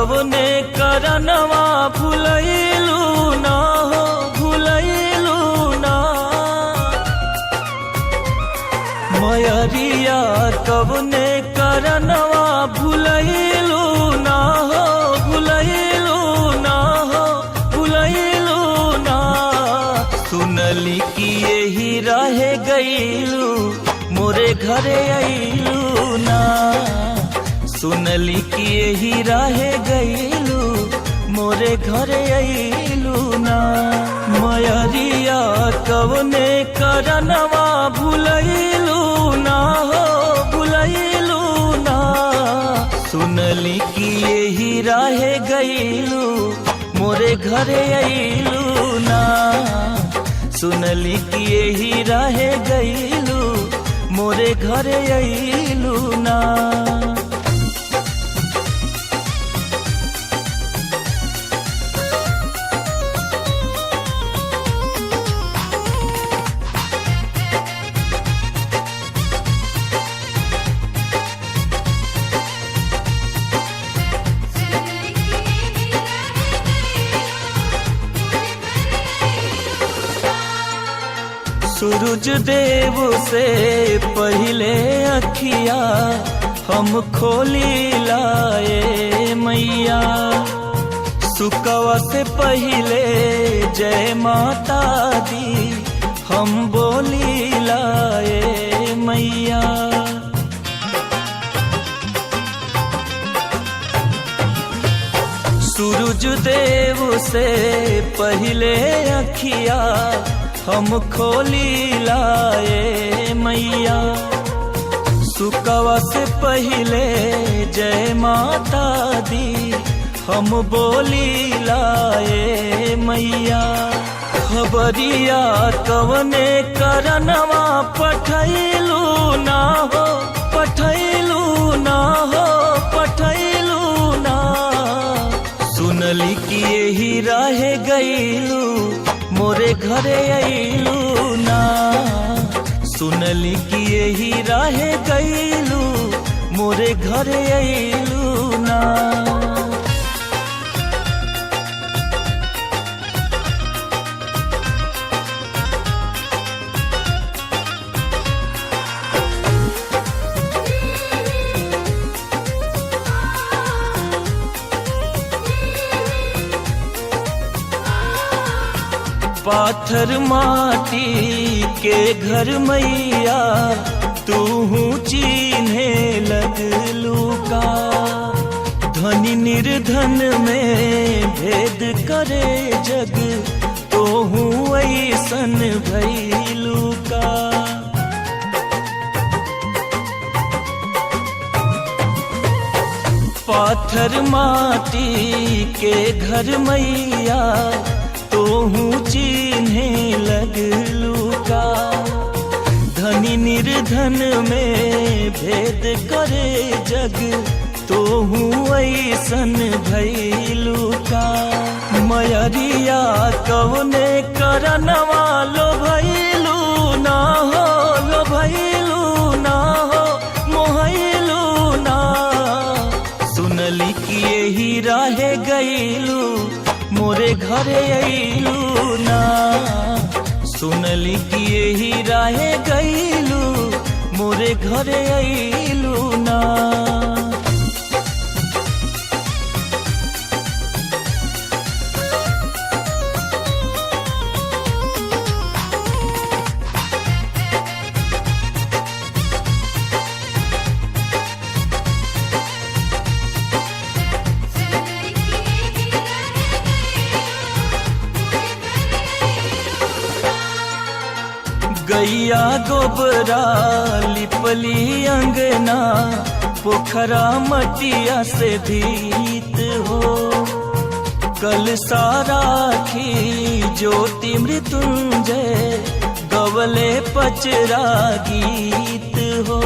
कवने करनवा भुलैलू ना हो भुलैलू ना। मयरिया कवने करनवा भुलैलू ना हो भुलैलू ना हो भुलैलू ना। सुनली कि यही रहे गईलू मोरे घरे अइलू ना। सुनली कि यही रहे गईलू मोरे घरे अइलू ना। मयरिया कवने करनवा भुलैलू ना हो भुलैलू ना। सुनली कि यही रहे गईलू मोरे घरे अइलू ना। सुनली कि यही रहे गईलू मोरे घरे अइलू ना। सूरज देव से पहले अखिया हम खोली लाए मैया। सुकवा से पहले जय माता दी हम बोली लाए मैया। सूरज देव से पहले अखिया हम खोली लाए मैया। सुकवा से पहले जय माता दी हम बोली लाए मैया। खबरिया कवने करनवा पठैलू ना हो पठैलू ना हो पठैलू ना। सुनली कि यही रहे गईलू मोरे घरे अइलू ना। सुनली कि यही रहे गईलू मोरे घरे अइलू ना। पाथर माटी के घर मैया तू चिन्हे लगलू का। धनी निर्धन में भेद करे जग तो हूँ ऐसन भैलू का। पाथर माटी के घर मैया तो हूँ चिन्हे लगलू का। धनी निर्धन में भेद करे जग तो हूँ ऐसन भैलू का। मयरिया कवने करनवा लो भैलू ना हो लो भैलू ना हो मोहैलू ना। सुनली कि यही रहे गईलू मोरे घरे अइलू ना। सुनली कि यही रहे गईलू मोरे घरे अइलू ना। गैया गोबरा लिपली अंगना पोखरा मटिया से भीत हो। कल सारा खी ज्योति मृत्युंजय गवले पचरा गीत हो।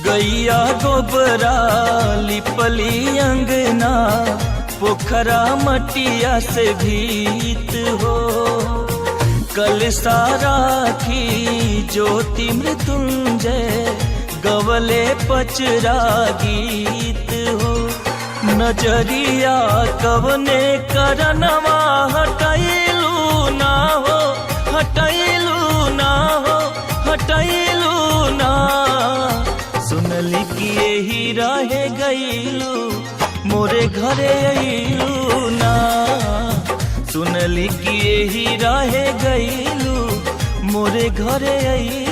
गैया गोबरा लिपली अंगना पोखरा मटिया से भीत हो। कल साराखी ज्योति मृत्युंजय गवले पचरा गीत हो। नजरिया कवने करनवा हटैलू ना हो, हटैलू ना हो, हटैलू ना। सुनली कि यही रहे गईलू मोरे घरे अइलू ना। सुनली कि यही रहे गईलू मोरे घरे अइलू